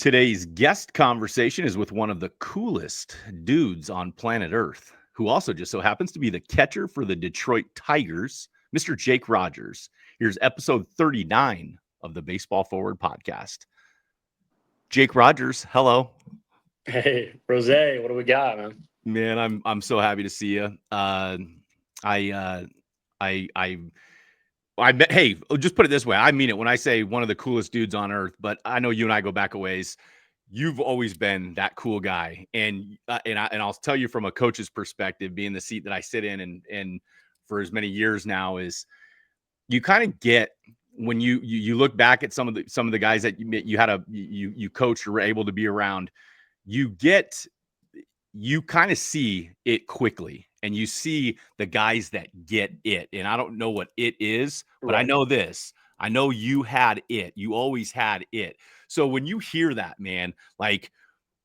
Today's guest conversation is with one of the coolest dudes on planet Earth, who also just so happens to be the catcher for the Detroit Tigers, Mr. Jake Rogers. Here's episode 39 of the Baseball Forward podcast. Jake Rogers, hello. Hey, Rose, what do we got, man? Man, I'm so happy to see you. I uh, I hey, just put it this way. I mean it when I say one of the coolest dudes on earth. But I know you and I go back a ways. You've always been that cool guy, and I'll tell you from a coach's perspective, being the seat that I sit in, and for as many years now, is you kind of get when you look back at some of the guys that you coached or were able to be around. You kind of see it quickly, and you see the guys that get it. And I don't know what it is, but I Right. know this. I know you had it. You always had it. So when you hear that, man, like,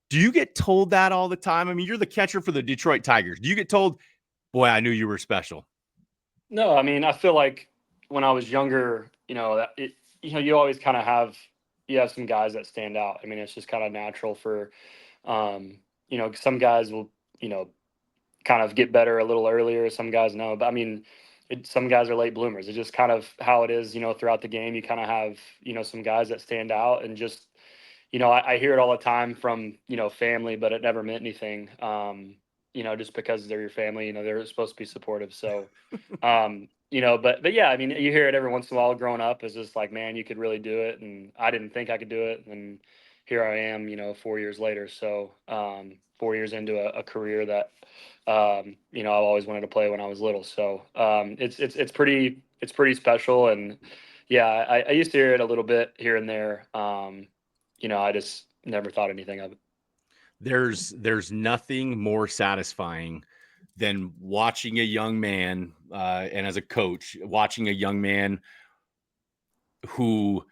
do you get told that all the time? I mean, you're the catcher for the Detroit Tigers. Do you get told, boy, I knew you were special? No, I mean, I feel like when I was younger, you always kind of have some guys that stand out. I mean, it's just kind of natural for, some guys will, you know, kind of get better a little earlier. Some guys no, but I mean, some guys are late bloomers. It's just kind of how it is, throughout the game. You kind of have, some guys that stand out and just, I hear it all the time from, family, but it never meant anything. Just because they're your family, they're supposed to be supportive. So, but yeah, I mean, you hear it every once in a while growing up. It's just like, man, you could really do it. And I didn't think I could do it. And here I am, 4 years later. So, 4 years into a career that, I've always wanted to play when I was little. So, it's pretty special. And yeah, I used to hear it a little bit here and there. I just never thought anything of it. There's nothing more satisfying than watching a young man, and as a coach, watching a young man who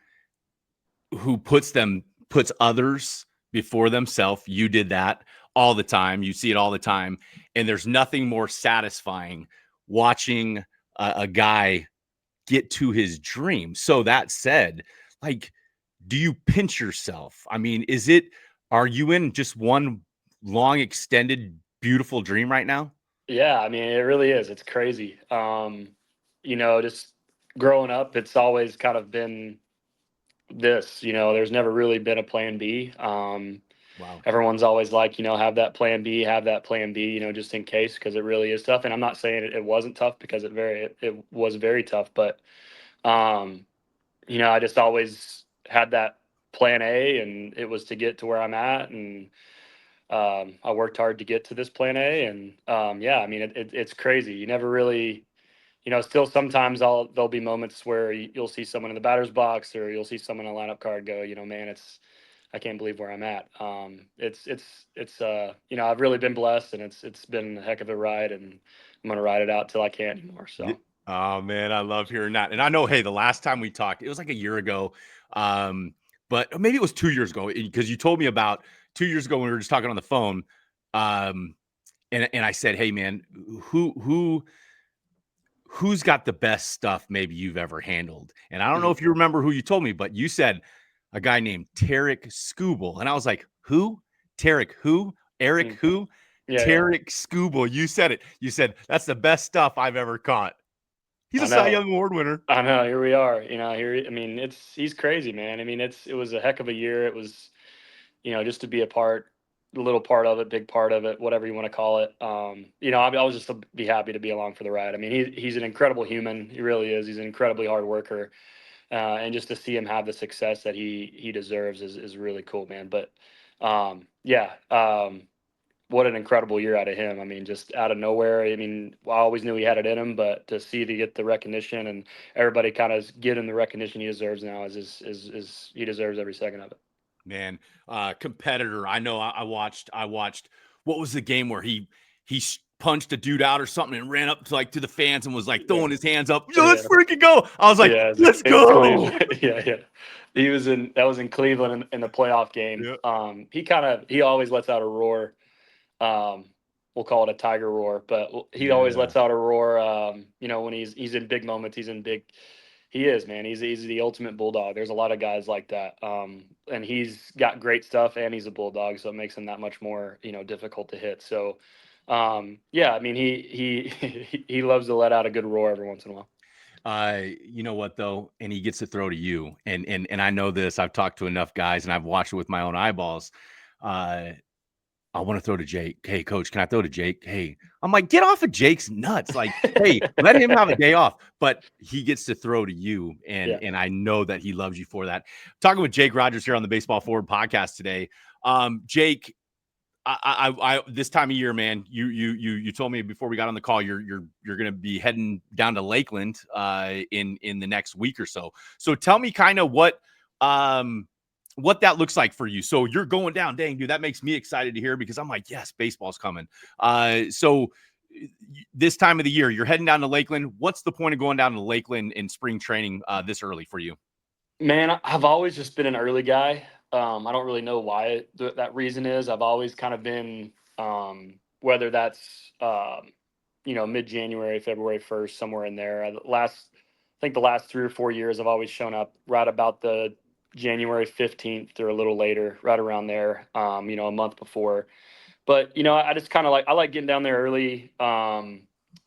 puts others before themselves. You did that all the time. You see it all the time. And there's nothing more satisfying watching a guy get to his dream. So that said, like, do you pinch yourself? I mean, are you in just one long, extended, beautiful dream right now? Yeah, I mean, it really is. It's crazy. Just growing up, it's always kind of been this. There's never really been a plan B. Wow. Everyone's always like, have that plan B, just in case, because it really is tough. And I'm not saying it wasn't tough, because it was very tough, but um, I just always had that plan A, and it was to get to where I'm at, and I worked hard to get to this plan A, and yeah, I mean, it's crazy. You never really, still sometimes there'll be moments where you'll see someone in the batter's box, or you'll see someone on a lineup card go, man, I can't believe where I'm at. I've really been blessed, and it's been a heck of a ride, and I'm gonna ride it out till I can't anymore. Yeah. So Oh man, I love hearing that. And I know, hey, the last time we talked, it was like a year ago. But maybe it was 2 years ago, because you told me about 2 years ago when we were just talking on the phone. Um, and I said, hey man, who who who's got the best stuff maybe you've ever handled? And I don't know mhm. if you remember who you told me, but you said a guy named Tarik Skubal. And I was like, who? Tarik who? Eric Mm. who? Yeah, yeah, Tarik Skubal. You said it. You said that's the best stuff I've ever caught. He's I a Cy know. Young Award winner. I know. Here we are. Here. I mean, he's crazy, man. I mean, it was a heck of a year. It was, just to be a little part of it, big part of it, whatever you want to call it. I was just to be happy to be along for the ride. I mean, he's an incredible human. He really is. He's an incredibly hard worker, and just to see him have the success that he deserves is really cool, man. But yeah. What an incredible year out of him. I mean, just out of nowhere. I mean, I always knew he had it in him, but to get the recognition, and everybody kind of get him the recognition he deserves now is he deserves every second of it. Man, competitor. I know. I watched. What was the game where he punched a dude out or something and ran up to the fans and was like Yeah. throwing his hands up. Yo, let's Yeah. freaking go! I was like, Yeah. let's In go. Cleveland. Yeah. Yeah. That was in Cleveland in the playoff game. Yeah. He always lets out a roar. Um, we'll call it a tiger roar, but he always Yeah. lets out a roar. When he's in big moments, He is, man. He's the ultimate bulldog. There's a lot of guys like that, and he's got great stuff, and he's a bulldog, so it makes him that much more, difficult to hit. So, yeah, I mean, he loves to let out a good roar every once in a while. You know what though, and he gets to throw to you, and I know this. I've talked to enough guys, and I've watched it with my own eyeballs. Uh, I want to throw to Jake. Hey, coach, can I throw to Jake? Hey, I'm like, get off of Jake's nuts. Like, hey, let him have a day off. But he gets to throw to you, and Yeah. I know that he loves you for that. Talking with Jake Rogers here on the Baseball Forward podcast today. Jake, I this time of year, man, you told me before we got on the call, you're going to be heading down to Lakeland in the next week or so. So tell me kind of what that looks like for you. So you're going down, dang dude, that makes me excited to hear, because I'm like, yes, baseball's coming. So this time of the year, you're heading down to Lakeland. What's the point of going down to Lakeland in spring training this early for you? Man, I've always just been an early guy. I don't really know why that reason is. I've always kind of been, whether that's, mid-January, February 1st, somewhere in there. I think the last 3 or 4 years, I've always shown up right about the January 15th or a little later, right around there, a month before. But I just kind of I like getting down there early.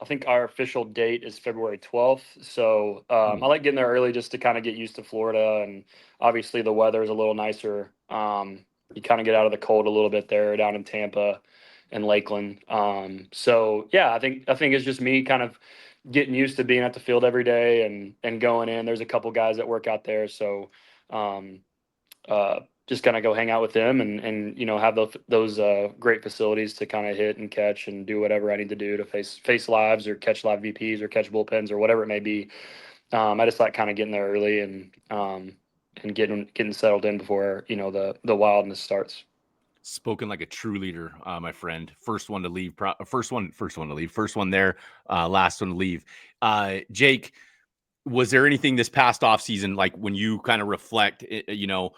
I think our official date is February 12th, so I like getting there early just to kind of get used to Florida, and obviously the weather is a little nicer. You kind of get out of the cold a little bit there down in Tampa and Lakeland. So yeah, I think it's just me kind of getting used to being at the field every day and going in. There's a couple guys that work out there, so um, just kind of go hang out with them and have those great facilities to kind of hit and catch and do whatever I need to do to face lives or catch live VPs or catch bullpens or whatever it may be. I just like kind of getting there early and getting settled in before the wildness starts. Spoken like a true leader, my friend. First one to leave, first one to leave, first one there, last one to leave. Jake, was there anything this past off season, like when you kind of reflect, on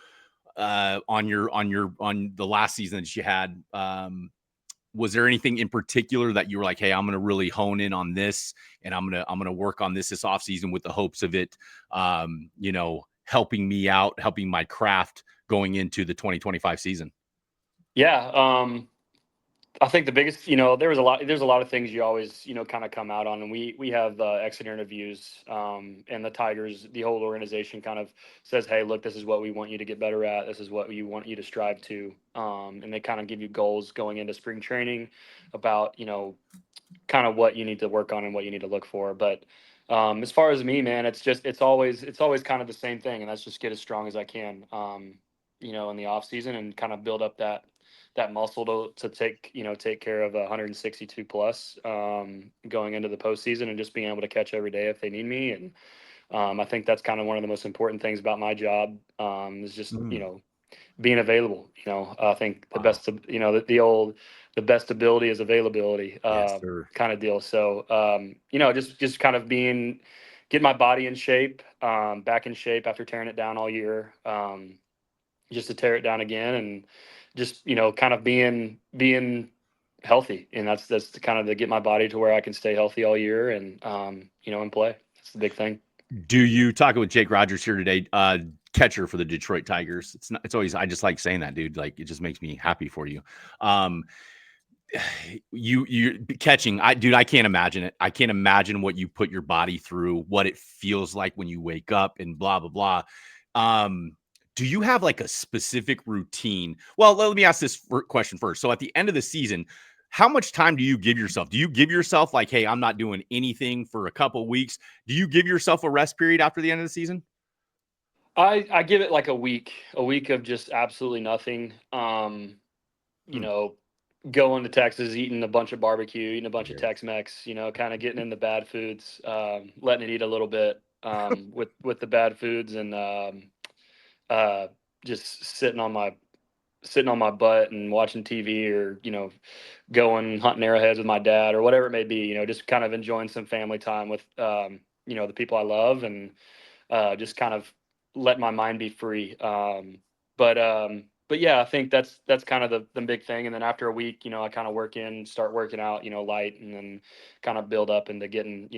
the last season that you had? Was there anything in particular that you were like, hey, I'm going to really hone in on this, and I'm going to work on this off season with the hopes of it, helping me out, helping my craft going into the 2025 season? Yeah. I think the biggest, there's a lot of things you always, kind of come out on, and we have exit interviews, and the Tigers, the whole organization kind of says, hey, look, this is what we want you to get better at. This is what we want you to strive to. And they kind of give you goals going into spring training about, kind of what you need to work on and what you need to look for. But as far as me, man, it's always kind of the same thing, and that's just get as strong as I can, in the off season and kind of build up that muscle to take care of 162 plus going into the postseason and just being able to catch every day if they need me. And I think that's kind of one of the most important things about my job, is just being available. I think the Wow. best, the best ability is availability, Yes, sir. kind of deal. So, just kind of getting my body in shape, back in shape after tearing it down all year, just to tear it down again, and just, kind of being healthy. And that's the kind of to get my body to where I can stay healthy all year and, and play. That's the big thing. Do you talking with Jake Rogers here today? Catcher for the Detroit Tigers. It's not. It's always. I just like saying that, dude. Like it just makes me happy for you. Um, you catching. I can't imagine it. I can't imagine what you put your body through, what it feels like when you wake up, and blah blah blah. Do you have like a specific routine? Well, let me ask this question first. So at the end of the season, how much time do you give yourself? Do you give yourself like, hey, I'm not doing anything for a couple weeks? Do you give yourself a rest period after the end of the season? I give it like a week of just absolutely nothing. You Hmm. know, going to Texas, eating a bunch of barbecue, eating a bunch of Okay. Tex-Mex, kind of getting in the bad foods, letting it eat a little bit, with the bad foods, and uh, just sitting on my butt and watching TV, or going hunting arrowheads with my dad or whatever it may be. Just kind of enjoying some family time with the people I love, and just kind of let my mind be free. But but yeah, I think that's kind of the big thing. And then after a week, I kind of start working out, light, and then kind of build up into getting,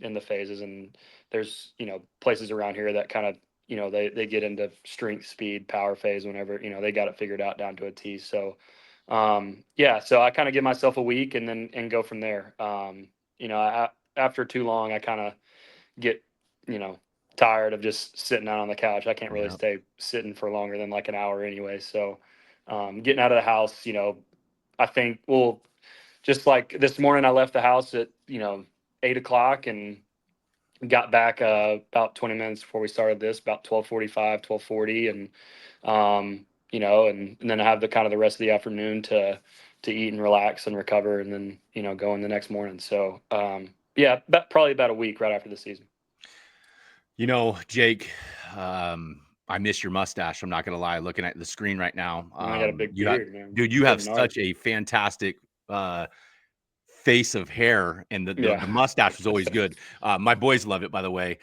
in the phases. And there's, places around here that kind of, they get into strength, speed, power phase whenever, they got it figured out down to a T. So, yeah, so I kind of give myself a week and go from there. After too long, I kind of get, you know, tired of just sitting out on the couch. I can't really Yeah. stay sitting for longer than like an hour anyway. So, getting out of the house, I think, well, just like this morning, I left the house at, 8 o'clock and got back about 20 minutes before we started this, about 12:45, 12:40. And, and then I have the kind of the rest of the afternoon to eat and relax and recover and then, go in the next morning. So, yeah, probably about a week right after the season. Jake, I miss your mustache. I'm not gonna lie. Looking at the screen right now, And I got a big you have, beard, man. dude. You have Getting gnarly. such a fantastic uh, face of hair, and the Yeah. mustache was always good. My boys love it, by the way.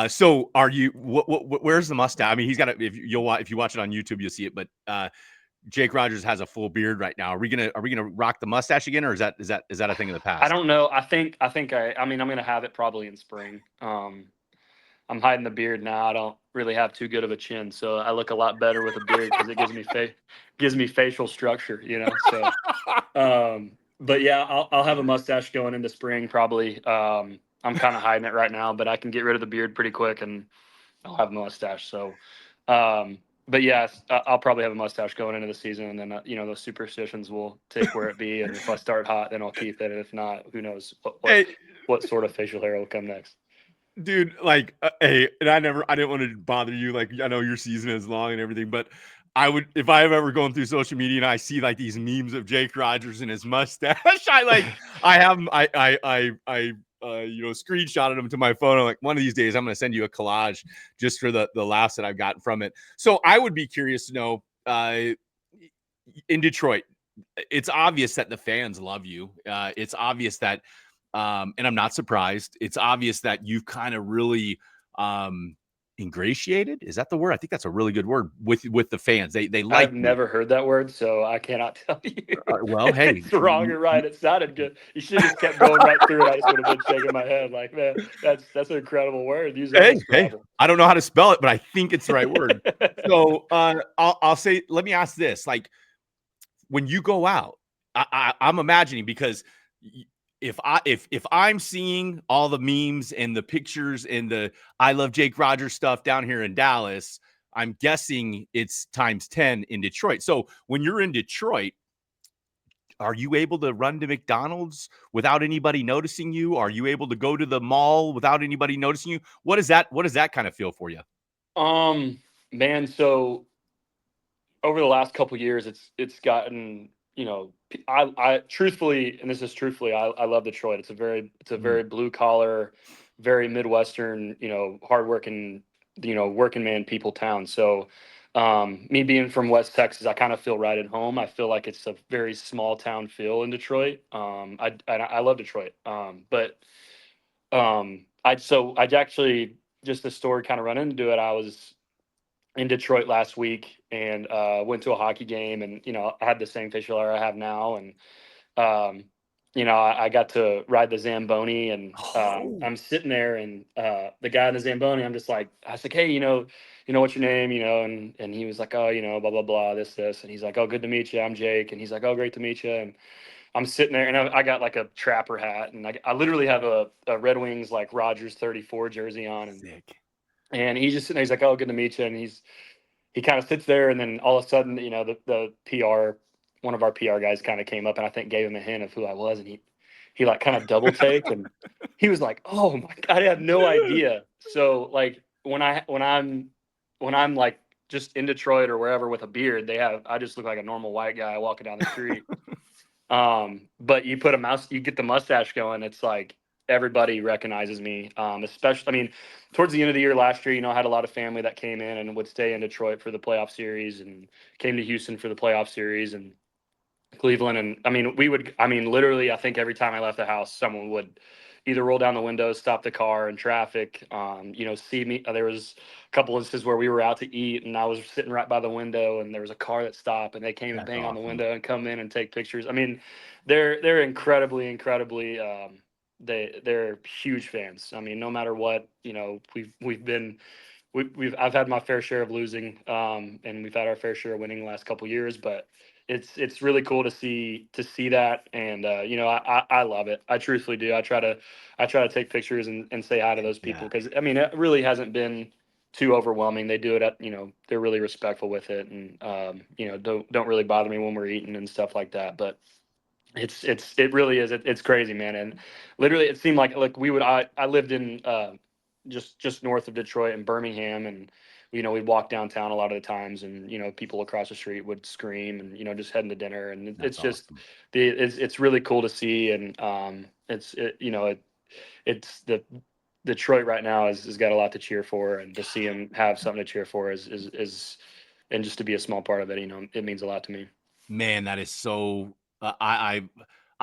So, are you? Where's the mustache? I mean, he's got it. If you watch it on YouTube, you'll see it. But Jake Rogers has a full beard right now. Are we gonna rock the mustache again, or is that a thing of the I past? don't know. I mean, I'm gonna have it probably in spring. I'm hiding the beard now. I don't really have too good of a chin, so I look a lot better with a beard because it gives me facial structure, So, but yeah, I'll have a mustache going into spring probably. I'm kind of hiding it right now, but I can get rid of the beard pretty quick, and I'll have a mustache. So, but yeah, I'll probably have a mustache going into the season, and then those superstitions will take where it be. And if I start hot, then I'll keep it, and if not, who knows Hey, what sort of facial hair will come next. dude, like, hey, and I didn't want to bother you. Like, I know your season is long and everything, but I would, if I have ever going through social media and I see like these memes of Jake Rogers and his mustache, I have them, screenshotted them to my phone. I'm like, one of these days, I'm going to send you a collage just for the laughs that I've gotten from it. So I would be curious to know, in Detroit, it's obvious that the fans love you. It's obvious that, and I'm not surprised. It's obvious that you've kind of really ingratiated. Is that the word? I think that's a really good word with the fans. They like I've you. never heard that word, so I cannot tell you Well, if hey, it's wrong or right. It sounded good. You should have just kept going right through it. I just would have been shaking my head like, man, that's an incredible word. Use that in a hey, Scrabble. I don't know how to spell it, but I think it's the right word. So I'll say, let me ask this: like, when you go out, I'm imagining, because if I'm seeing all the memes and the pictures and the I love Jake Rogers stuff down here in Dallas, I'm guessing it's times 10 in Detroit. So when you're in Detroit, are you able to run to McDonald's without anybody noticing you? Are you able to go to the mall without anybody noticing you? What does that kind of feel for you? Man, so over the last couple of years, it's gotten, I truthfully, and this is truthfully, I love Detroit. It's a Mm. very blue collar, very Midwestern, hardworking, working man people town. So, me being from West Texas, I kind of feel right at home. I feel like it's a very small town feel in Detroit. I love Detroit. I'd actually, just the story kind of run into it. I was in Detroit last week and went to a hockey game, and I had the same facial hair I have now, and um, I got to ride the Zamboni, and Oh, I'm sitting there, and the guy in the Zamboni, I was like, hey, what's your name, and he was like, oh, blah blah blah, this, and he's like, oh, good to meet you, I'm Jake, and he's like, oh, great to meet you, and I'm sitting there, and I got like a trapper hat, and I literally have a Red Wings like Rogers 34 jersey on, sick. and he's just sitting there. He's like, "Oh, good to meet you." And he kind of sits there, and then all of a sudden, the PR, one of our PR guys, kind of came up, and I think gave him a hint of who I was, and he like kind of double take, and he was like, "Oh my god, I had no idea." So like when I'm like just in Detroit or wherever with a beard, I just look like a normal white guy walking down the street. But you get the mustache going, it's like everybody recognizes me. Especially, I mean, towards the end of the year last year, I had a lot of family that came in and would stay in Detroit for the playoff series and came to Houston for the playoff series and Cleveland. And I mean, literally, I think every time I left the house, someone would either roll down the window, stop the car in traffic, see me. There was a couple instances where we were out to eat and I was sitting right by the window and there was a car that stopped and they came and That's bang on the awesome. window and come in and take pictures. I mean, they're incredibly. They're huge fans. I mean, no matter what, we've been we've I've had my fair share of losing, and we've had our fair share of winning the last couple years. But it's really cool to see that, and I love it. I truthfully do. I try to take pictures and say hi to Heck those people yeah. because I mean it really hasn't been too overwhelming. They do it at they're really respectful with it, and don't really bother me when we're eating and stuff like that. But it really is. It's crazy, man. And literally, it seemed like we would. I lived in just north of Detroit in Birmingham, and we'd walk downtown a lot of the times, and people across the street would scream, and just heading to dinner, and it's That's just awesome. it's really cool to see, and it's the Detroit right now has got a lot to cheer for, and to see him have something to cheer for is and just to be a small part of it, it means a lot to me. Man, that is so. I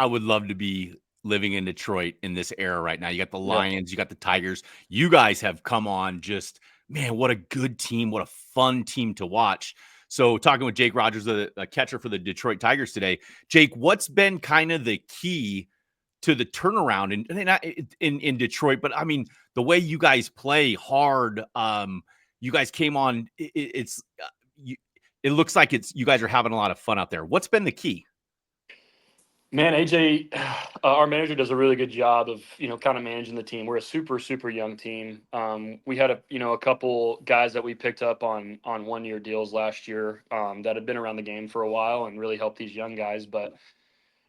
would love to be living in Detroit in this era right now. You got the Yep. Lions, you got the Tigers. You guys have come on. Just man, what a good team! What a fun team to watch. So, talking with Jake Rogers, the catcher for the Detroit Tigers today. Jake, what's been kind of the key to the turnaround in Detroit? But I mean, the way you guys play hard. You guys came on. It's it looks like you guys are having a lot of fun out there. What's been the key? Man, AJ, our manager does a really good job of kind of managing the team. We're a super young team. We had a couple guys that we picked up on 1 year deals last year that had been around the game for a while and really helped these young guys. But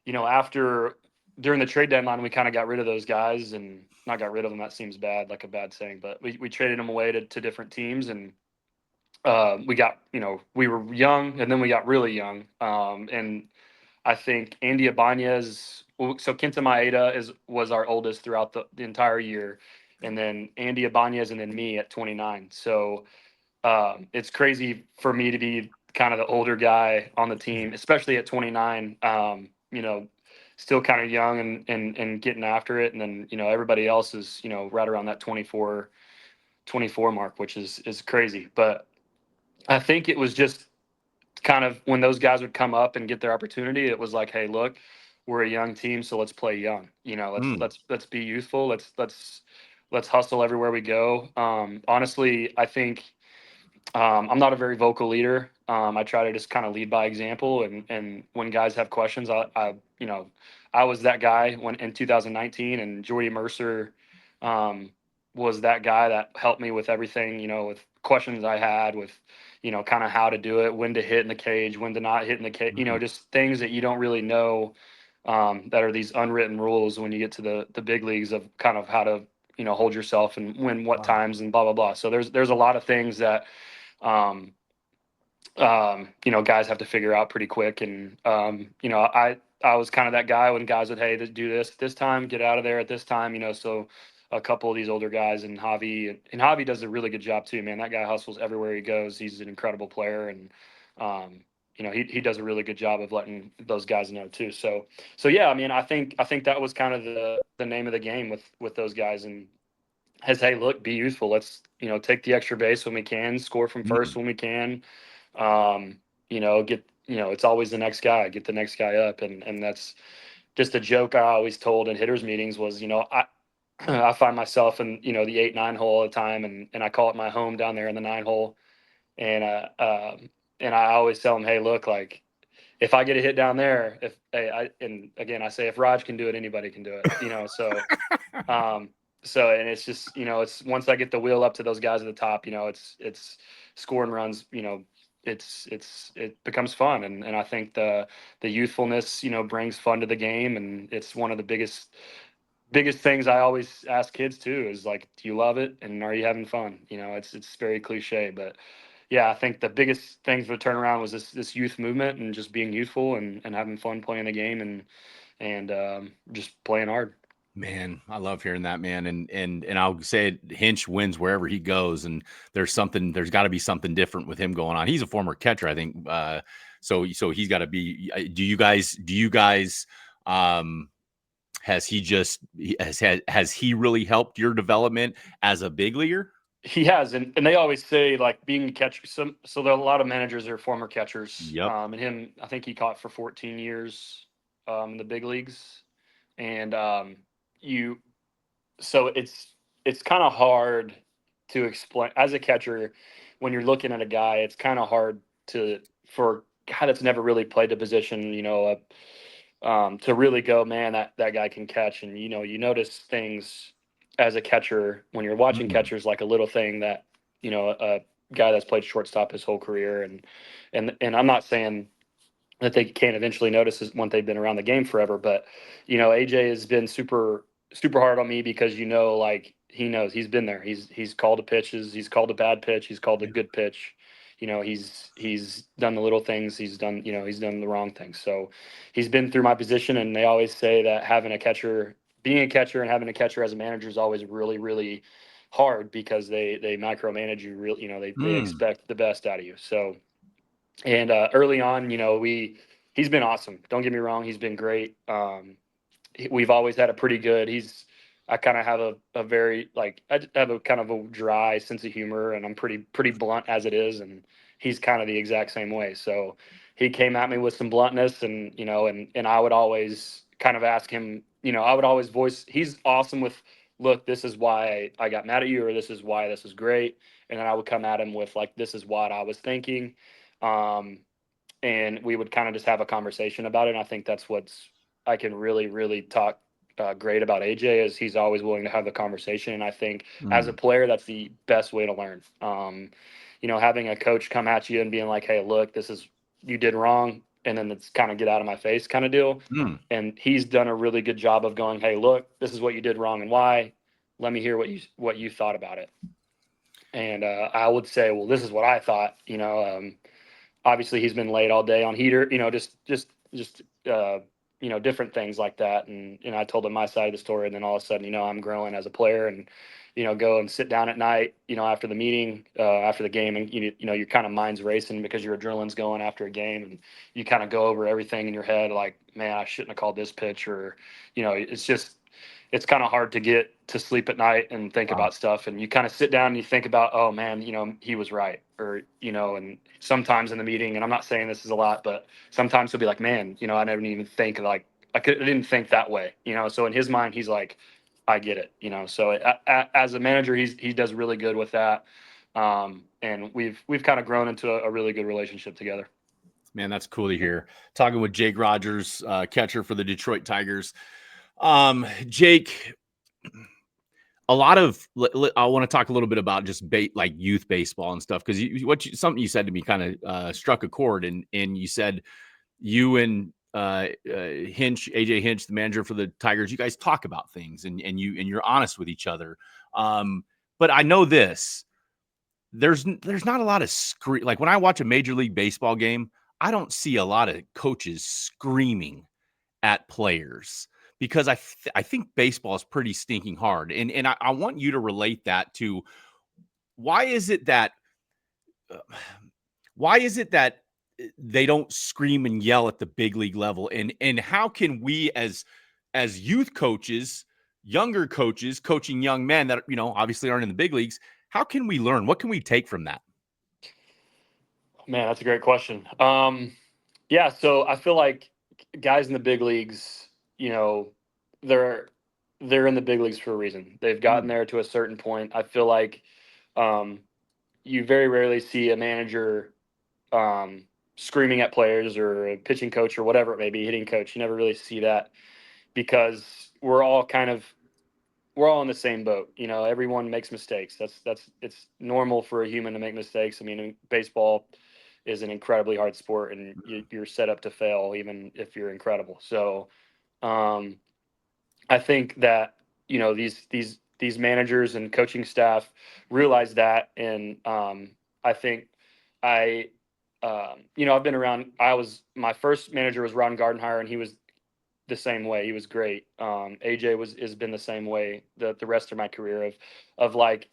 after during the trade deadline, we kind of got rid of those guys, and not got rid of them. That seems bad, like a bad saying, but we traded them away to different teams, and we got we were young, and then we got really young, and I think Andy Ibanez. So Kenta Maeda was our oldest throughout the entire year, and then Andy Ibanez, and then me at 29. So it's crazy for me to be kind of the older guy on the team, especially at 29. Still kind of young and getting after it, and then everybody else is right around that 24 mark, which is crazy. But I think it was just kind of when those guys would come up and get their opportunity, it was like, hey, look, we're a young team, so let's play young. Let's Mm, let's be youthful. Let's hustle everywhere we go. Honestly, I think I'm not a very vocal leader. I try to just kind of lead by example, and when guys have questions, I was that guy when in 2019, and Jordy Mercer um, was that guy that helped me with everything. With questions I had, with kind of how to do it, when to hit in the cage, when to not hit in the cage. mm, Just things that you don't really know, that are these unwritten rules when you get to the big leagues of kind of how to hold yourself and when what wow. times and blah blah blah. So there's a lot of things that um, guys have to figure out pretty quick. And I was kind of that guy when guys would, hey, do this time, get out of there at this time. So a couple of these older guys, and Javi does a really good job too, man. That guy hustles everywhere he goes. He's an incredible player, and he does a really good job of letting those guys know too. So yeah, I mean, I think that was kind of the name of the game with those guys, and has, hey, look, be useful. Let's take the extra base when we can, score from first Mm, when we can. Get it's always the next guy. Get the next guy up, and that's just a joke I always told in hitters meetings was I find myself in the 8-9 hole all the time, and I call it my home down there in the 9 hole, and and I always tell them, hey, look, like if I get a hit down there, if hey, and again I say if Raj can do it, anybody can do it. Um, and it's just, it's once I get the wheel up to those guys at the top, it's scoring runs, it becomes fun. And I think the youthfulness, brings fun to the game. And it's one of the biggest things I always ask kids too, is like, do you love it? And are you having fun? It's very cliche, but yeah, I think the biggest thing for the turnaround was this youth movement and just being youthful and having fun playing the game and just playing hard. man, I love hearing that, man. And I'll say it, Hinch wins wherever he goes, and there's got to be something different with him going on. He's a former catcher, I think. So he's got to be. Do you guys um Has has he really helped your development as a big leaguer? He has, and they always say like being a catcher. So there are a lot of managers that are former catchers. Yep. And him, I think he caught for 14 years in the big leagues, and you. So it's kind of hard to explain as a catcher when you're looking at a guy. It's kind of hard for a guy that's never really played the position. To really go, man, that guy can catch. And you notice things as a catcher when you're watching Mm. catchers, like a little thing that a guy that's played shortstop his whole career. And I'm not saying that they can't eventually notice is once they've been around the game forever. But AJ has been super hard on me because like he knows he's been there. He's called the pitches, he's called a bad pitch, he's called a good pitch. He's done the little things, he's done the wrong things. So he's been through my position, and they always say that being a catcher and having a catcher as a manager is always really, really hard because they micromanage you. Real, they Mm. expect the best out of you. So and early on, he's been awesome. Don't get me wrong, he's been great. We've always had a pretty good. I kind of have a very like I have a kind of a dry sense of humor, and I'm pretty blunt as it is, and he's kind of the exact same way. So he came at me with some bluntness, and and I would always kind of ask him. I would always voice. He's awesome with, look, this is why I got mad at you, or this is why this is great, and then I would come at him with like, this is what I was thinking. Um, and we would kind of just have a conversation about it. And I think that's what's I can really, really talk great about AJ is he's always willing to have the conversation. And I think as a Mm. player, that's the best way to learn. Having a coach come at you and being like, "Hey, look, this is you did wrong," and then it's kind of get out of my face kind of deal. Mm. And he's done a really good job of going, "Hey, look, this is what you did wrong and why. Let me hear what you thought about it." And I would say, well, this is what I thought. Obviously he's been late all day on heater, just different things like that. And I told him my side of the story, and then all of a sudden, I'm growing as a player, and go and sit down at night, after the meeting, after the game, and your kind of mind's racing because your adrenaline's going after a game, and you kind of go over everything in your head, like, man, I shouldn't have called this pitch, or it's kind of hard to get to sleep at night and think Wow. about stuff. And you kind of sit down and you think about, oh man, he was right. Or, and sometimes in the meeting, and I'm not saying this is a lot, but sometimes he'll be like, man, I never even think like, I didn't think that way, So in his mind, he's like, I get it, So as a manager, he does really good with that. And we've kind of grown into a really good relationship together. Man, that's cool to hear. Talking with Jake Rogers, catcher for the Detroit Tigers. Jake, a lot of I want to talk a little bit about just like youth baseball and stuff because something you said to me kind of struck a chord, and you said you and Hinch, AJ Hinch, the manager for the Tigers, you guys talk about things and you're honest with each other. But I know this. There's not a lot of like when I watch a Major League Baseball game, I don't see a lot of coaches screaming at players because I think baseball is pretty stinking hard. And I want you to relate that to why is it that uh, why is it that they don't scream and yell at the big league level, and how can we as youth coaches, younger coaches coaching young men that obviously aren't in the big leagues, how can we learn? What can we take from that? Man, that's a great question. Yeah, so I feel like guys in the big leagues, they're they're in the big leagues for a reason. They've gotten Mm. there to a certain point. I feel like um, you very rarely see a manager um, screaming at players or a pitching coach or whatever it may be, hitting coach. You never really see that because we're all in the same boat. Everyone makes mistakes. It's normal for a human to make mistakes. I mean, baseball is an incredibly hard sport, and you're set up to fail even if you're incredible. So, um, I think that these managers and coaching staff realize that, and I think I. I've been around. My first manager was Ron Gardenhire, and he was the same way. He was great. AJ has been the same way the rest of my career of like,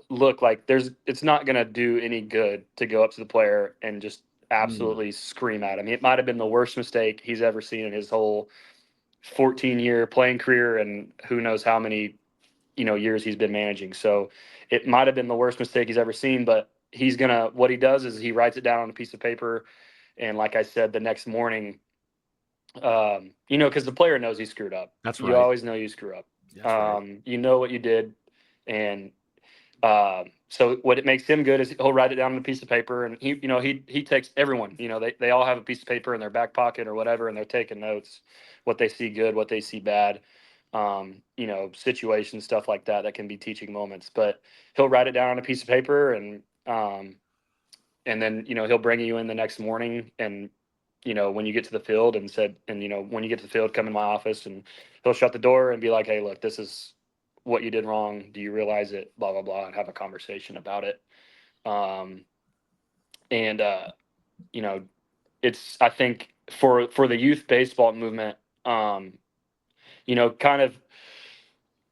look, like it's not gonna do any good to go up to the player and just Mm. absolutely scream at him. It might have been the worst mistake he's ever seen in his whole 14-year playing career and who knows how many, years he's been managing. So it might have been the worst mistake he's ever seen, but what he does is he writes it down on a piece of paper. And like I said, the next morning, because the player knows he screwed up. That's You right. always know you screw up. That's right. You know what you did. And so what it makes him good is he'll write it down on a piece of paper, and he takes everyone. They all have a piece of paper in their back pocket or whatever, and they're taking notes, what they see good, what they see bad, situations, stuff like that can be teaching moments. But he'll write it down on a piece of paper, and then he'll bring you in the next morning, and when you get to the field when you get to the field, come in my office, and he'll shut the door and be like, hey, look, this is what you did wrong. Do you realize it? Blah, blah, blah, and have a conversation about it. Um, and, it's, I think for the youth baseball movement, kind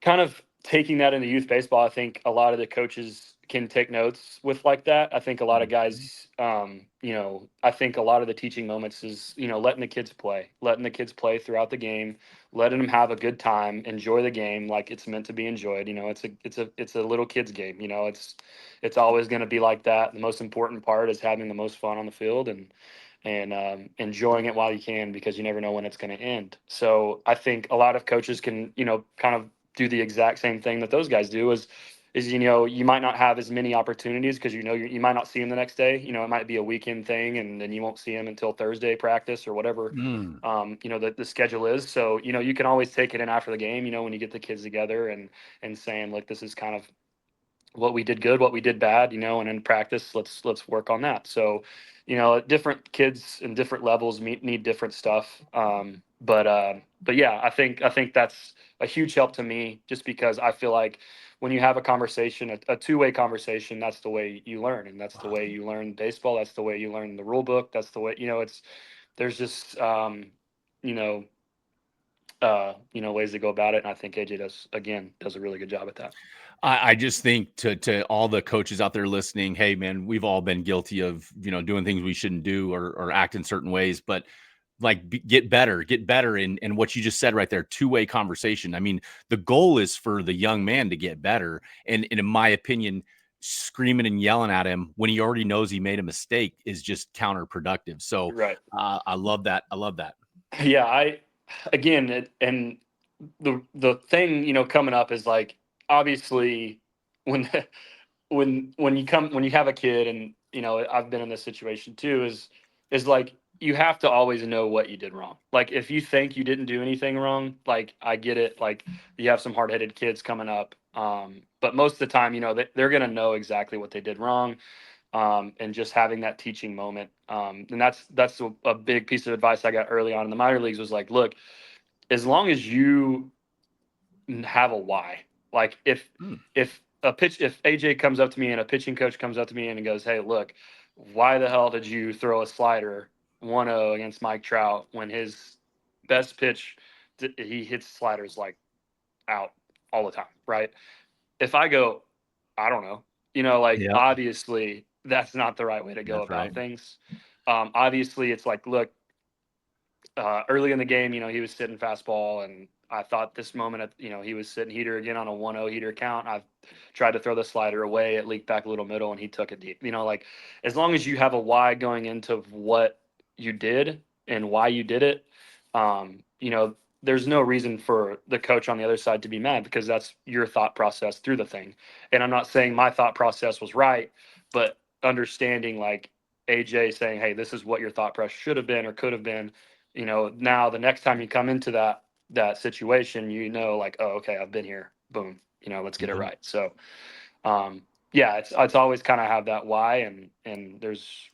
of taking that into youth baseball, I think a lot of the coaches can take notes with like that. I think a lot of guys, I think a lot of the teaching moments is, letting the kids play throughout the game, letting them have a good time, enjoy the game like it's meant to be enjoyed. It's a little kids game. It's always going to be like that. The most important part is having the most fun on the field and enjoying it while you can, because you never know when it's going to end. So I think a lot of coaches can, kind of do the exact same thing that those guys do is you might not have as many opportunities because you might not see him the next day. It might be a weekend thing, and then you won't see him until Thursday practice or whatever. Mm. The schedule is. So you can always take it in after the game. When you get the kids together and saying, look, this is kind of what we did good, what we did bad, and in practice, let's work on that. So, different kids and different levels need different stuff. But yeah, I think that's a huge help to me, just because I feel like when you have a conversation, a two-way conversation, that's the way you learn, and that's the way you learn baseball. That's the way you learn the rule book. That's the way, there's just, you know, ways to go about it. And I think AJ does a really good job at that. I just think to all the coaches out there listening, hey man, we've all been guilty of doing things we shouldn't do or act in certain ways, but like get better in what you just said right there, two-way conversation. I mean, the goal is for the young man to get better, and in my opinion, screaming and yelling at him when he already knows he made a mistake is just counterproductive. So Right. I love that. Yeah. And the thing, coming up is like, obviously when, when you have a kid, and, I've been in this situation too, is like, you have to always know what you did wrong. Like, if you think you didn't do anything wrong, like, I get it. Like, you have some hard-headed kids coming up. But most of the time, they're going to know exactly what they did wrong. And just having that teaching moment. And that's a big piece of advice I got early on in the minor leagues, was like, look, as long as you have a why, like if AJ comes up to me and a pitching coach comes up to me and goes, hey, look, why the hell did you throw a slider 1-0 against Mike Trout when his best pitch, he hits sliders like out all the time, right? If I go, I don't know, like, Yeah, obviously that's not the right way to go that's right. about things. Obviously it's like, look, early in the game, he was sitting fastball, and I thought this moment, he was sitting heater again on a 1-0 heater count. I've tried to throw the slider away. It leaked back a little middle, and he took it deep. Like, as long as you have a why going into what you did and why you did it, there's no reason for the coach on the other side to be mad, because that's your thought process through the thing. And I'm not saying my thought process was right, but understanding, like, AJ saying, hey, this is what your thought process should have been or could have been. Now the next time you come into that situation, like, oh, okay, I've been here. Boom. Let's get it Yeah. right. So, yeah, it's always kind of have that why, and there's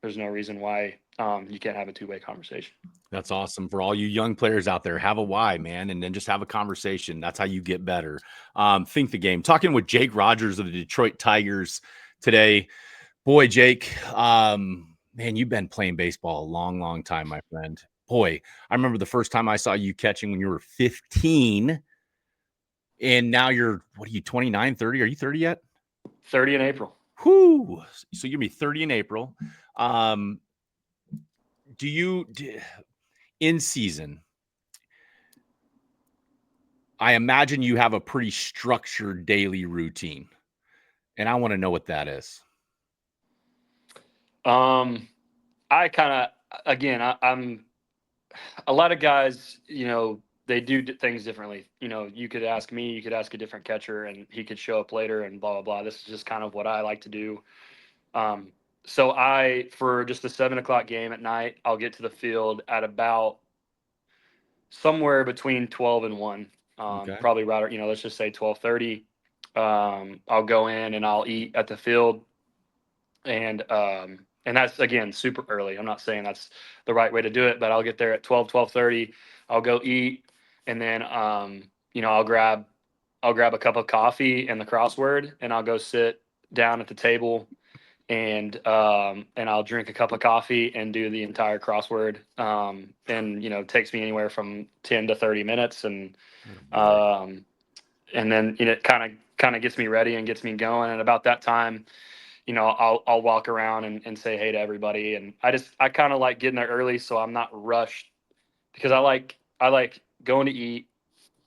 no reason why you can't have a two-way conversation. That's awesome. For all you young players out there, have a why, man, and then just have a conversation. That's how you get better. Think the game. Talking with Jake Rogers of the Detroit Tigers today. Boy, Jake, man, you've been playing baseball a long, long time, my friend. Boy, I remember the first time I saw you catching when you were 15, and now you're, what are you, 29, 30? Are you 30 yet? 30 in April. Whoo! So you're going to be 30 in April. Do you, in season, I imagine you have a pretty structured daily routine, and I want to know what that is. I kind of, again, I'm a lot of guys, they do things differently. You could ask me, you could ask a different catcher, and he could show up later and blah, blah, blah. This is just kind of what I like to do. So for just a 7 o'clock game at night, I'll get to the field at about somewhere between 12 and 1. Okay. Probably right, let's just say 12:30. I'll go in and I'll eat at the field. And that's, again, super early. I'm not saying that's the right way to do it, but I'll get there at 12:30. I'll go eat, and then I'll grab a cup of coffee and the crossword, and I'll go sit down at the table, and I'll drink a cup of coffee and do the entire crossword. And it takes me anywhere from 10 to 30 minutes, and then it kind of gets me ready and gets me going. And about that time, I'll walk around and say hey to everybody. And I kind of like getting there early so I'm not rushed, because I like going to eat,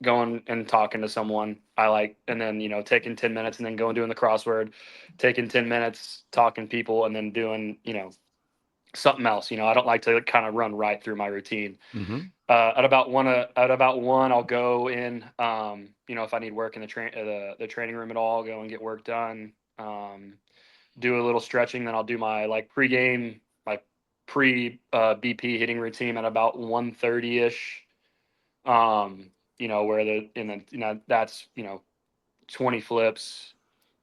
going and talking to someone. And then, taking 10 minutes and then going doing the crossword, taking 10 minutes talking to people, and then doing, something else. I don't like to kind of run right through my routine. Mm-hmm. At about one, I'll go in. If I need work in the training room at all, I'll go and get work done. Do a little stretching, then I'll do my pregame, my pre BP hitting routine at about 1:30 ish. Where that's 20 flips,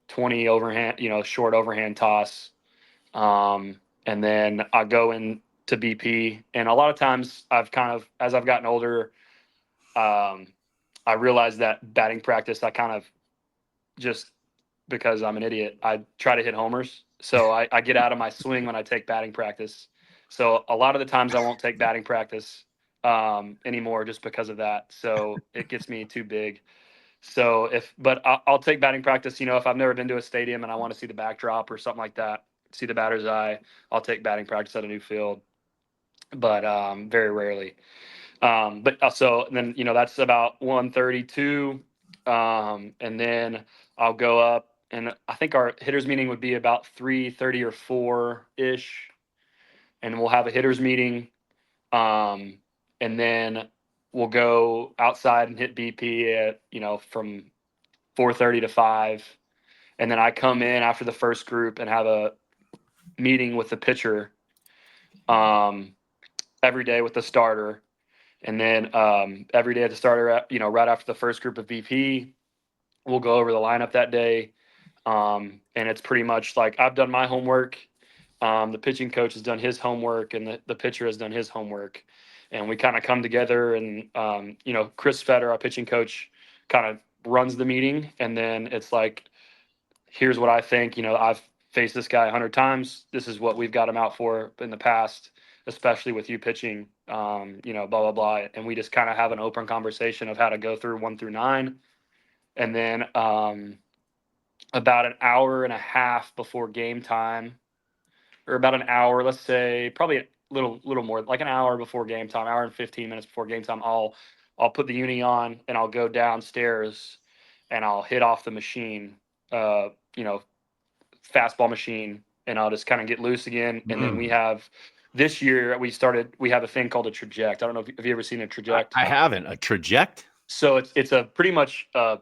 20 overhand, short overhand toss. And then I go in to BP, and a lot of times as I've gotten older, um, I realized that batting practice, I kind of just, because I'm an idiot, I try to hit homers. So I get out of my swing when I take batting practice. So a lot of the times I won't take batting practice anymore, just because of that. So it gets me too big. But I'll take batting practice. If I've never been to a stadium and I want to see the backdrop or something like that, see the batter's eye, I'll take batting practice at a new field. But very rarely. But also then, that's about 1:32. And then I'll go up, and I think our hitters meeting would be about 3:30 or 4 ish. And we'll have a hitters meeting. And then we'll go outside and hit BP at, from 4:30 to 5. And then I come in after the first group and have a meeting with the pitcher, every day with the starter. And then every day at the starter, right after the first group of VP, we'll go over the lineup that day. And it's pretty much like I've done my homework. The pitching coach has done his homework, and the pitcher has done his homework. And we kind of come together, and, Chris Fetter, our pitching coach, kind of runs the meeting. And then it's like, here's what I think. I've faced this guy 100 times. This is what we've got him out for in the past, especially with you pitching, blah, blah, blah. And we just kind of have an open conversation of how to go through 1 through 9. And then about an hour and a half before game time, or about an hour, let's say probably a little more, like an hour before game time, hour and 15 minutes before game time, I'll put the uni on, and I'll go downstairs and I'll hit off the machine, uh, you know, fastball machine, and I'll just kind of get loose again. And then this year we have a thing called a traject. I don't know if have you ever seen a traject? I haven't. A traject? So it's a pretty much a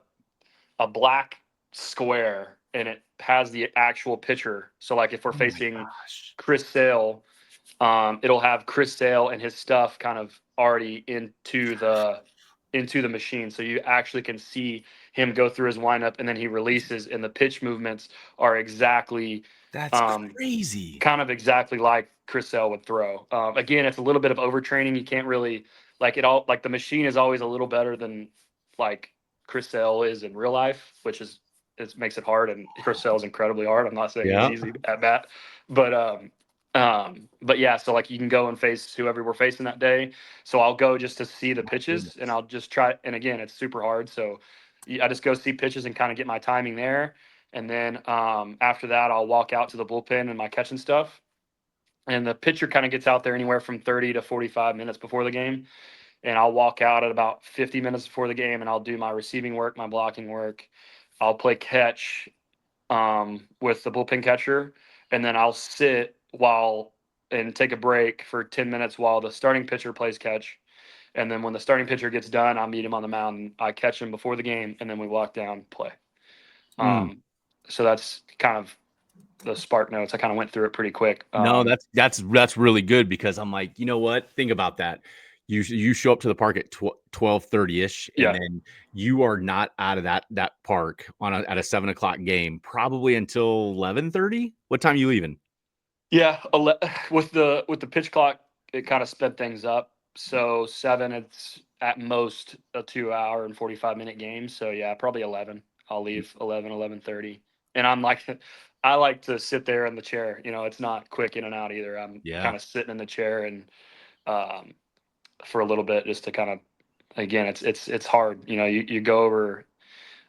black square, and it has the actual pitcher. So like if we're facing Chris Sale, it'll have Chris Sale and his stuff kind of already into the machine, so you actually can see him go through his windup, and then he releases, and the pitch movements are exactly That's crazy. kind of exactly like Chris Sale would throw. Again, it's a little bit of overtraining. You can't really the machine is always a little better than like Chris Sale is in real life, which is it makes it hard. And Chris Sale is incredibly hard. I'm not saying Yeah. he's easy at bat, but yeah. So like you can go and face whoever we're facing that day. So I'll go just to see the pitches, and I'll just try. And again, it's super hard. So I just go see pitches and kind of get my timing there. And then after that, I'll walk out to the bullpen and my catching stuff. And the pitcher kind of gets out there anywhere from 30 to 45 minutes before the game. and I'll walk out at about 50 minutes before the game, and I'll do my receiving work, my blocking work. I'll play catch with the bullpen catcher, and then I'll sit and take a break for 10 minutes while the starting pitcher plays catch. And then when the starting pitcher gets done, I'll meet him on the mound. And I catch him before the game, and then we walk down, play. So that's kind of the spark notes. I kind of went through it pretty quick. No, that's really good, because I'm like, you know what? Think about that. You show up to the park at 12:30ish, and Yeah. then you are not out of that park at a 7 o'clock game probably until 11:30. What time are you leaving? Yeah, with the pitch clock, it kind of sped things up. So 7, it's at most a 2 hour and 45-minute game. So yeah, probably 11. I'll leave 11:30, and I'm like, I like to sit there in the chair. It's not quick in and out either. I'm kind of sitting in the chair and for a little bit, just to kind of, again, it's hard. You go over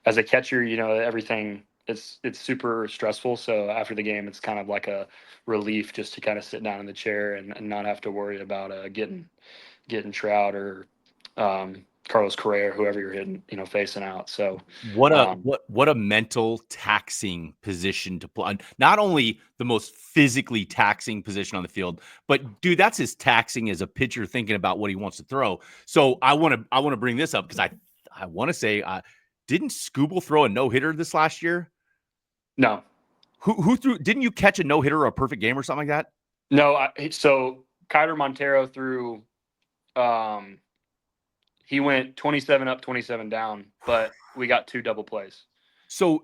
as a catcher. Everything. It's super stressful. So after the game, it's kind of like a relief just to kind of sit down in the chair and not have to worry about getting Trout or Carlos Correa or whoever you're hitting, facing out. So what a mental taxing position to play. Not only the most physically taxing position on the field, but dude, that's as taxing as a pitcher thinking about what he wants to throw. So I want to bring this up because I want to say, didn't Skubal throw a no-hitter this last year? No. Who threw? Didn't you catch a no-hitter or a perfect game or something like that? No. So Keider Montero threw. He went 27 up, 27 down, but we got 2 double plays. So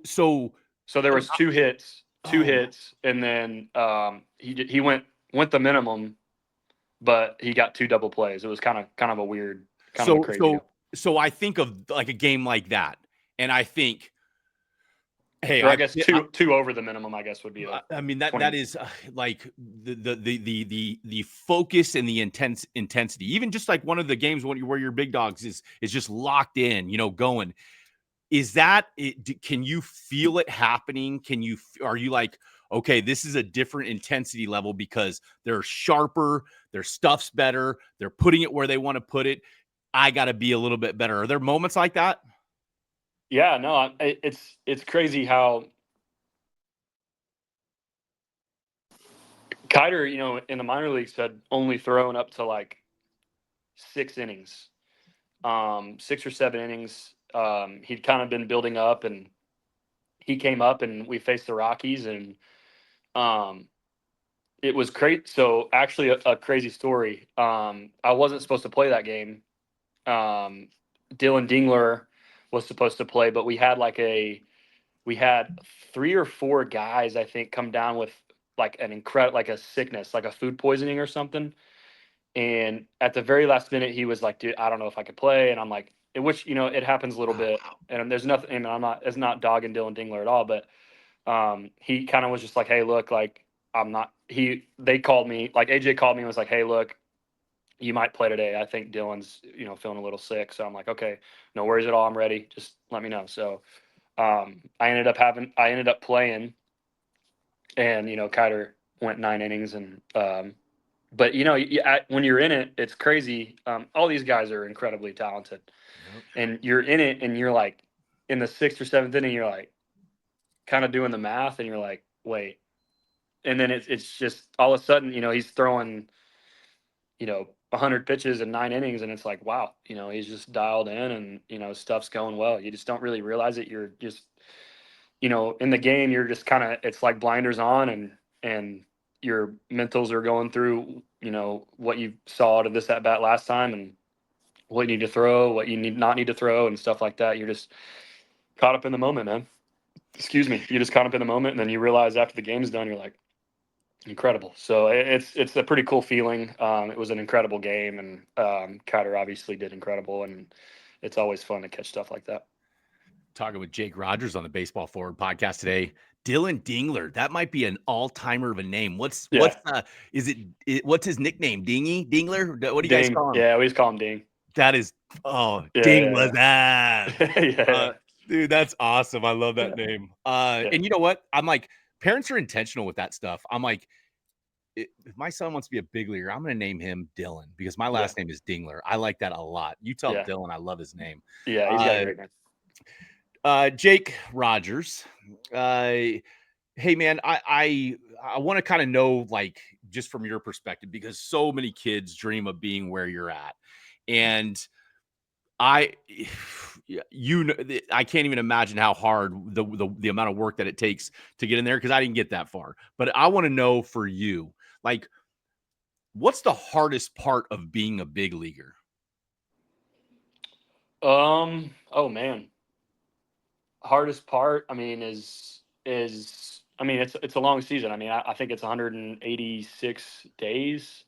there was 2 hits, and then he went the minimum, but he got 2 double plays. It was kind of a weird, of a crazy deal. So I think of like a game like that, and I think, hey, I guess two over the minimum, I guess, would be. I mean, that is like the focus and the intensity. Even just like one of the games where your big dogs is just locked in, going. Is that it? Can you feel it happening? Are you like, okay, this is a different intensity level because they're sharper, their stuff's better, they're putting it where they want to put it. I got to be a little bit better. Are there moments like that? Yeah, no, it's crazy how Keider, in the minor leagues had only thrown up to like 6 innings, 6 or 7 innings. He'd kind of been building up, and he came up, and we faced the Rockies, and it was great. So actually, a crazy story. I wasn't supposed to play that game. Dylan Dingler was supposed to play, but we had 3 or 4 guys, I think, come down with like a sickness, like a food poisoning or something. And at the very last minute, he was like, "Dude, I don't know if I could play." And I'm like, which it happens a little bit. And there's nothing. And it's not dogging Dylan Dingler at all, but he kind of was just like, "Hey, look, like I'm not." They called me, like AJ called me and was like, "Hey, look, you might play today. I think Dylan's feeling a little sick." So I'm like, "Okay, no worries at all. I'm ready. Just let me know." So I ended up playing, and Keider went 9 innings, and but when you're in it, it's crazy. All these guys are incredibly talented, and you're in it, and you're like in the 6th or 7th inning, you're like kind of doing the math, and you're like, wait, and then it's just all of a sudden, he's throwing 100 pitches in 9 innings, and it's like, wow, he's just dialed in, and stuff's going well. You just don't really realize it. You're just in the game, you're just kind of, it's like blinders on, and your mentals are going through, what you saw to this at bat last time, and what you need to throw, what you not need to throw, and stuff like that. You're just caught up in the moment, man. Excuse me. You're just caught up in the moment, and then you realize after the game's done, you're like, incredible. So it's a pretty cool feeling. It was an incredible game, and Keider obviously did incredible, and it's always fun to catch stuff like that. Talking with Jake Rogers on the Baseball Forward podcast today. Dylan Dingler, that might be an all-timer of a name. What's his nickname? Dingler? What do you guys call him? Yeah, we just call him Ding. That is, Ding was that. Yeah. Dude, that's awesome. I love that name. And you know what? I'm like, parents are intentional with that stuff. I'm like, if my son wants to be a big leaguer, I'm going to name him Dylan because my Yeah. last name is Dingler. I like that a lot. You tell Yeah. Dylan I love his name. Yeah. He's got a great name. Jake Rogers. Hey man, I want to kind of know, like, just from your perspective, because so many kids dream of being where you're at, and I, I can't even imagine how hard the amount of work that it takes to get in there because I didn't get that far. But I want to know for you, like, what's the hardest part of being a big leaguer? Oh man. Hardest part, I mean, I mean, it's a long season. I mean, I think it's 186 days,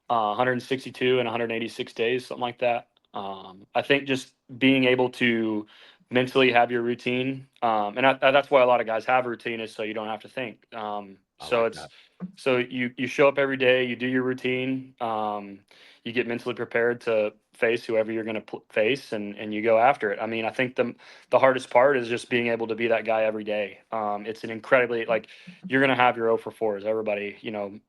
162 and 186 days, something like that. I think just being able to mentally have your routine, that's why a lot of guys have a routine is so you don't have to think. I So like it's that. so you show up every day, you do your routine, you get mentally prepared to face whoever you're going to face, and you go after it. I mean, I think the hardest part is just being able to be that guy every day. It's an incredibly like you're going to have your 0 for 4s. Everybody,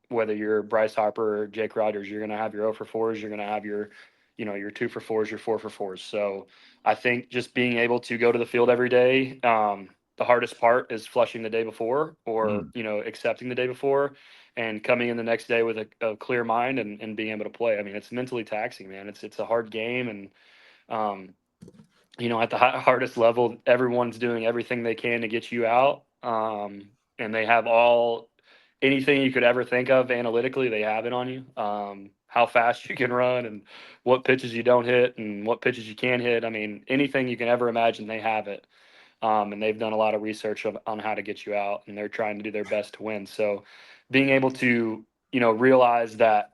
whether you're Bryce Harper or Jake Rogers, you're going to have your 0 for 4s. You're going to have your 2 for 4s, your 4 for 4s. So I think just being able to go to the field every day. The hardest part is flushing the day before or, Mm. accepting the day before and coming in the next day with a clear mind and being able to play. I mean, it's mentally taxing, man. It's a hard game. And, um, at the hardest level, everyone's doing everything they can to get you out. And they have anything you could ever think of analytically, they have it on you. How fast you can run and what pitches you don't hit and what pitches you can hit. I mean, anything you can ever imagine, they have it. And they've done a lot of research on how to get you out, and they're trying to do their best to win. So, being able to realize that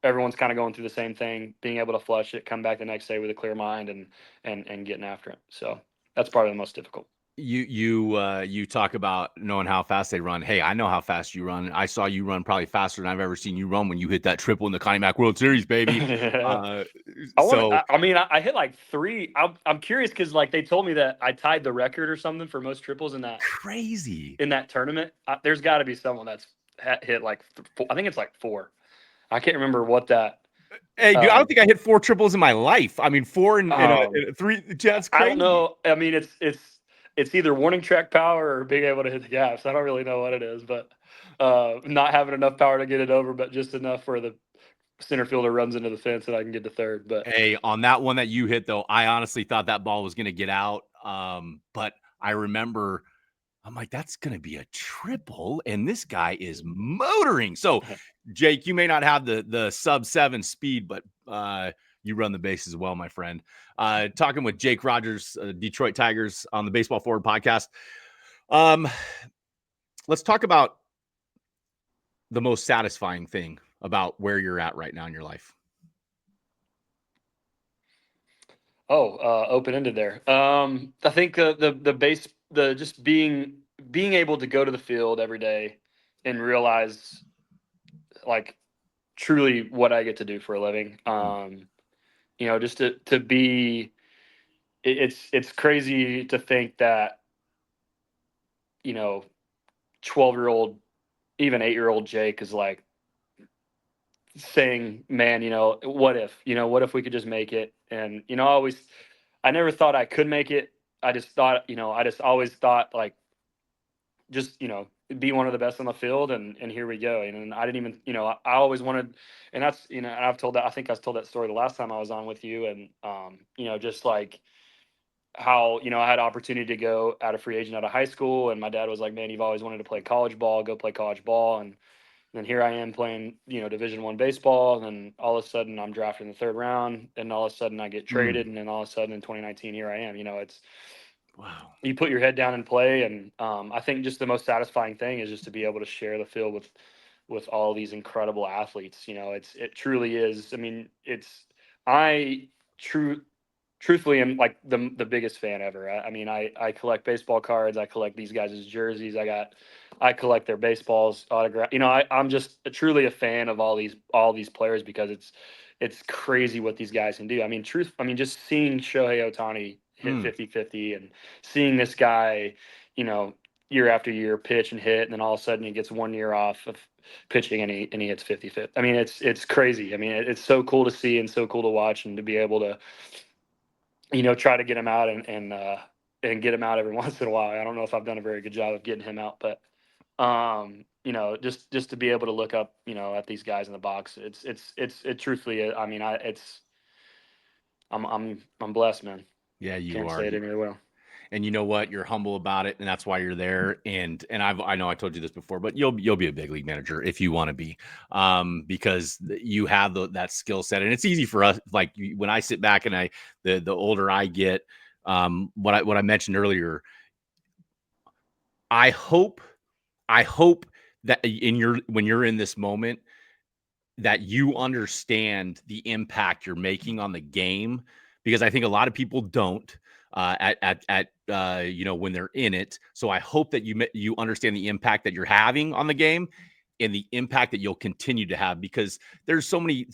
everyone's kind of going through the same thing, being able to flush it, come back the next day with a clear mind, and getting after it. So that's probably the most difficult. You talk about knowing how fast they run. Hey, I know how fast you run. I saw you run probably faster than I've ever seen you run when you hit that triple in the Connie Mack World Series, baby. Yeah. Uh, I want so to. I mean, I hit like 3. I'm curious because like they told me that I tied the record or something for most triples crazy. in that tournament. There's got to be someone that's hit like I think it's like 4. I can't remember what that. Hey, dude, I don't Um, think I hit 4 triples in my life. I mean, 4 um, in a 3. That's I don't crazy. know. I mean, it's either warning track power or being able to hit the gaps. I don't really know what it is, but not having enough power to get it over, but just enough where the center fielder runs into the fence and I can get to third. But Hey, on that one that you hit, though, I honestly thought that ball was going to get out. But I remember I'm like, that's going to be a triple, and this guy is motoring. So, Jake, you may not have the sub 7 speed, but you run the bases well, my friend. Talking with Jake Rogers, Detroit Tigers on the Baseball Forward podcast. Let's talk about the most satisfying thing about where you're at right now in your life. open ended there. I think the base the just being able to go to the field every day and realize like truly what I get to do for a living. Just to be it's crazy to think that, you know, 12-year-old, even 8-year-old Jake is like saying, man, what if we could just make it? And, I never thought I could make it. I just always thought like, just, be one of the best on the field. And here we go. And I didn't even, I always wanted, and that's, and I think I told that story the last time I was on with you. And, just like, how I had opportunity to go out of free agent out of high school, and my dad was like, "Man, you've always wanted to play college ball. Go play college ball." And then here I am playing, Division 1 baseball. And then all of a sudden, I'm drafted in the 3rd round, and all of a sudden, I get traded, and then all of a sudden, in 2019, here I am. It's Wow. you put your head down and play, and I think just the most satisfying thing is just to be able to share the field with all these incredible athletes. It truly is. I mean, I true truthfully am like the biggest fan ever. I mean, I collect baseball cards. I collect these guys' jerseys. I collect their baseballs autograph. I'm just truly a fan of all these players because it's crazy what these guys can do. I mean, just seeing Shohei Ohtani hit 50-50 and seeing this guy, you know, year after year pitch and hit, and then all of a sudden he gets 1 year off of pitching and he hits 55th. I mean, it's crazy. I mean, it's so cool to see and so cool to watch and to be able to, try to get him out and get him out every once in a while. I don't know if I've done a very good job of getting him out, but just to be able to look up, at these guys in the box, it truthfully, I mean, I'm blessed, man. Yeah, you Can't are. say it any other way. And you know what? You're humble about it, and that's why you're there. And I know I told you this before, but you'll be a big league manager if you want to be, because you have that skill set, and it's easy for us. Like when I sit back and the older I get, what I mentioned earlier, I hope that when you're in this moment, that you understand the impact you're making on the game, because I think a lot of people don't when they're in it. So I hope that you understand the impact that you're having on the game and the impact that you'll continue to have, because there's so many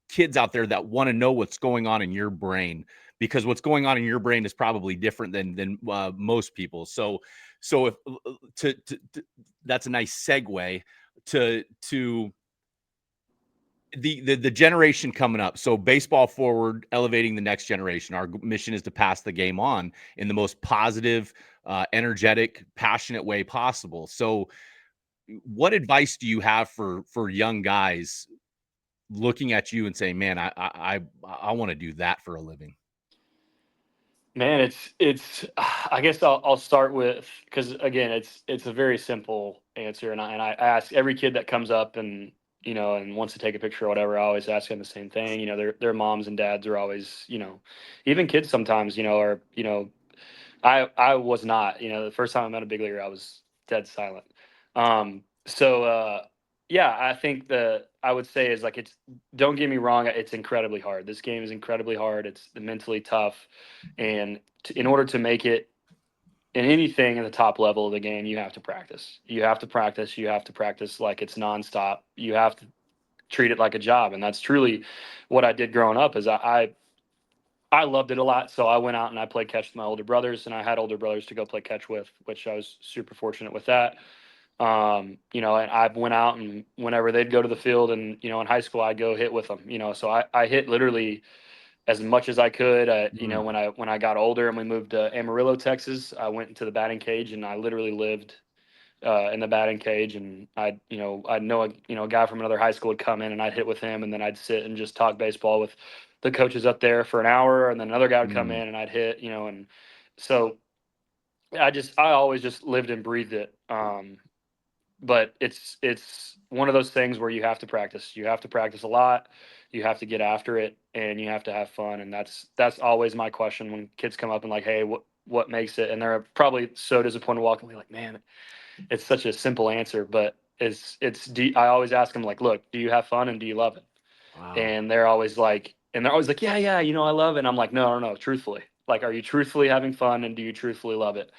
kids out there that want to know what's going on in your brain, because what's going on in your brain is probably different than most people. So if to that's a nice segue to the generation coming up. So baseball forward, elevating the next generation. Our mission is to pass the game on in the most positive, energetic, passionate way possible. So what advice do you have for young guys looking at you and saying, man, I want to do that for a living? Man, it's. I guess I'll start with, because again, it's a very simple answer, and I ask every kid that comes up and and wants to take a picture or whatever. I always ask them the same thing. Their moms and dads are always, even kids sometimes, are, I was not, the first time I met a big leaguer, I was dead silent. So yeah, I think I would say is like, don't get me wrong, it's incredibly hard. This game is incredibly hard. It's mentally tough, and in order to make it in anything in the top level of the game, you have to practice. You have to practice. You have to practice like it's nonstop. You have to treat it like a job, and that's truly what I did growing up. Is I loved it a lot, so I went out and I played catch with my older brothers, and I had older brothers to go play catch with, which I was super fortunate with that. And I went out, and whenever they'd go to the field, and in high school I'd go hit with them. So I hit literally as much as I could. Mm. When I got older and we moved to Amarillo, Texas, I went into the batting cage and I literally lived in the batting cage. And I'd know a guy from another high school would come in and I'd hit with him, and then I'd sit and just talk baseball with the coaches up there for an hour, and then another guy would come Mm. in and I'd hit, and so I always just lived and breathed it. But it's one of those things where you have to practice. You have to practice a lot. You have to get after it, and you have to have fun. And that's always my question when kids come up and like, hey, what makes it? And they're probably so disappointed walking away, like, man, it's such a simple answer, but I always ask them, like, look, do you have fun and do you love it? Wow. And they're always like, yeah, yeah, I love it. And I'm like, no, no, no, truthfully, like, are you truthfully having fun and do you truthfully love it?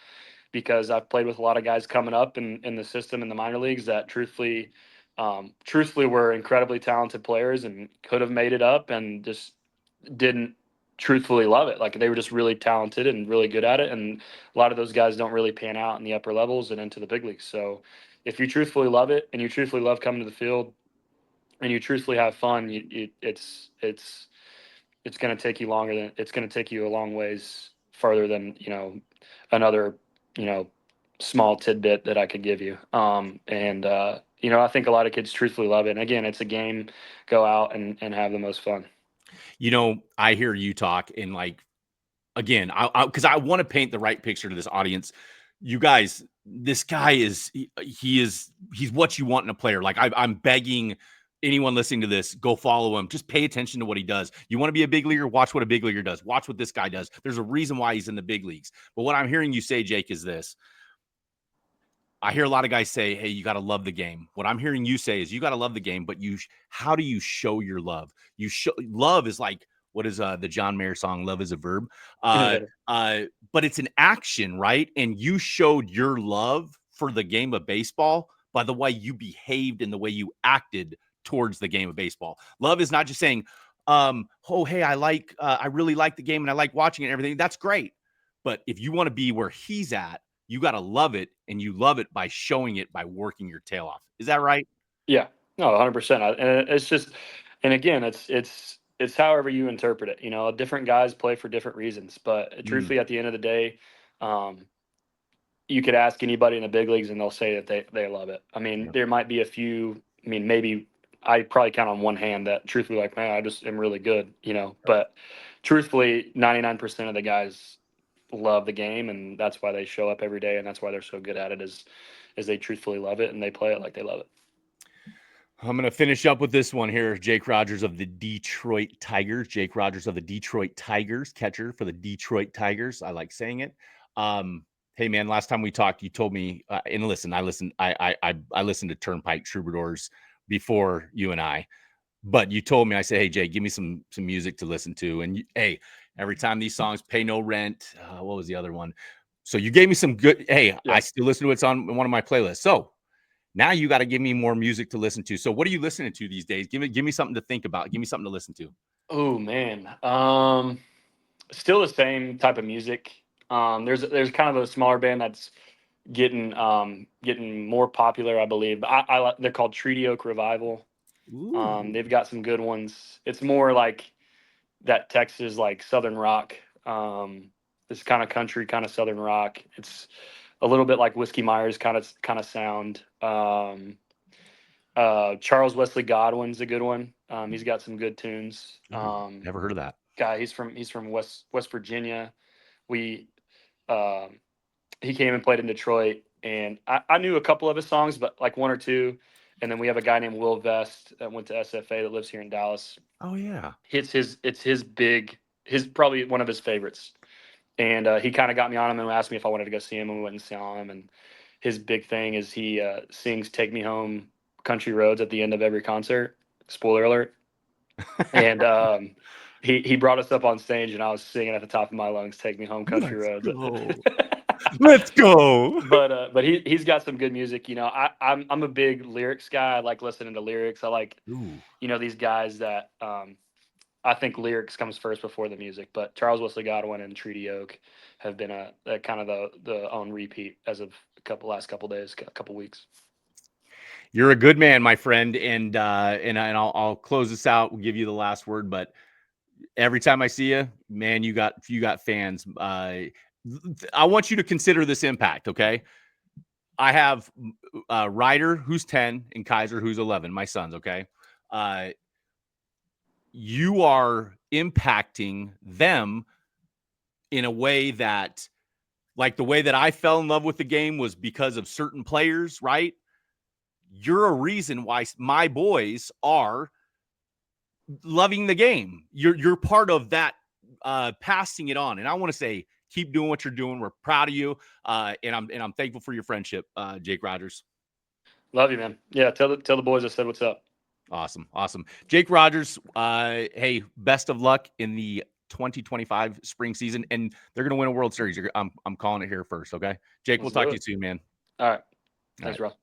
Because I've played with a lot of guys coming up in the system in the minor leagues that truthfully were incredibly talented players and could have made it up and just didn't truthfully love it. Like, they were just really talented and really good at it. And a lot of those guys don't really pan out in the upper levels and into the big leagues. So if you truthfully love it and you truthfully love coming to the field and you truthfully have fun, it's going to take you longer than it's going to take you a long ways further than another you know small tidbit that I could give you. And I think a lot of kids truthfully love it. And again, it's a game. Go out and have the most fun. I hear you talk, and like, again, because I want to paint the right picture to this audience. You guys, this guy he's what you want in a player. Like, I'm begging anyone listening to this, go follow him. Just pay attention to what he does. You want to be a big leaguer? Watch what a big leaguer does. Watch what this guy does. There's a reason why he's in the big leagues. But what I'm hearing you say, Jake, is this. I hear a lot of guys say, hey, you got to love the game. What I'm hearing you say is you got to love the game, but how do you show your love? Love is like, what is the John Mayer song, Love is a Verb? Uh, but it's an action, right? And you showed your love for the game of baseball by the way you behaved and the way you acted towards the game of baseball. Love is not just saying, oh, hey, I really like the game and I like watching it and everything. That's great. But if you want to be where he's at, you got to love it, and you love it by showing it by working your tail off. Is that right? Yeah, no, 100%. And it's just, and again, it's however you interpret it. You know, different guys play for different reasons, but Mm, truthfully, at the end of the day, um, you could ask anybody in the big leagues and they'll say that they love it. I mean, yeah. there might be a few. I mean, maybe I probably count on one hand that truthfully, like, man, I just am really good, you know. But truthfully, 99% of the guys love the game, and that's why they show up every day, and that's why they're so good at it. Is they truthfully love it and they play it like they love it. I'm going to finish up with this one here. Jake Rogers of the Detroit Tigers. Jake Rogers of the Detroit Tigers, catcher for the Detroit Tigers. I like saying it. Hey man, last time we talked, you told me, and listen, I listened to Turnpike Troubadours before you and I, but you told me, I said, hey Jay, give me some music to listen to. And hey, every time these songs, Pay No Rent, what was the other one? So you gave me some good, hey, Yeah. I still listen to it. It's on one of my playlists. So now you got to give me more music to listen to. So what are you listening to these days? Give me something to think about. Give me something to listen to. Oh man. Still the same type of music. There's kind of a smaller band that's getting more popular, I believe. They're called Treaty Oak Revival. Ooh. They've got some good ones. It's more like that Texas, like Southern rock. This kind of country, kind of Southern rock. It's a little bit like Whiskey Myers kind of sound. Charles Wesley Godwin's a good one. He's got some good tunes. Ooh, never heard of that. Guy, he's from West Virginia. We um, he came and played in Detroit, and I knew a couple of his songs, but like one or two. And then we have a guy named Will Vest that went to SFA that lives here in Dallas. Oh yeah. It's his probably one of his favorites. And he kind of got me on him and asked me if I wanted to go see him, and we went and saw him. And his big thing is he sings "Take Me Home, Country Roads" at the end of every concert. Spoiler alert. And he brought us up on stage, and I was singing at the top of my lungs, "Take Me Home, Country Let's Roads." go. Let's go. But he's got some good music. You know, I'm a big lyrics guy. I like listening to lyrics. I like, Ooh. you know, these guys that I think lyrics comes first before the music. But Charles Wesley Godwin and Treaty Oak have been a kind of the on repeat as of last couple days, couple weeks. You're a good man, my friend. And I'll close this out. We'll give you the last word. But every time I see you, man, you got fans. I want you to consider this impact. Okay. I have Ryder, who's 10, and Keider, who's 11, my sons, okay? You are impacting them in a way that, like the way that I fell in love with the game was because of certain players, right? You're a reason why my boys are loving the game. You're part of that, passing it on. And I want to say, keep doing what you're doing. We're proud of you. And I'm thankful for your friendship, Jake Rogers. Love you, man. Yeah, tell the boys I said what's up. Awesome. Jake Rogers, hey, best of luck in the 2025 spring season, and they're going to win a World Series. I'm calling it here first, okay? Jake, we'll Let's talk do to you it. soon, man. All right. All Thanks, right. Ross.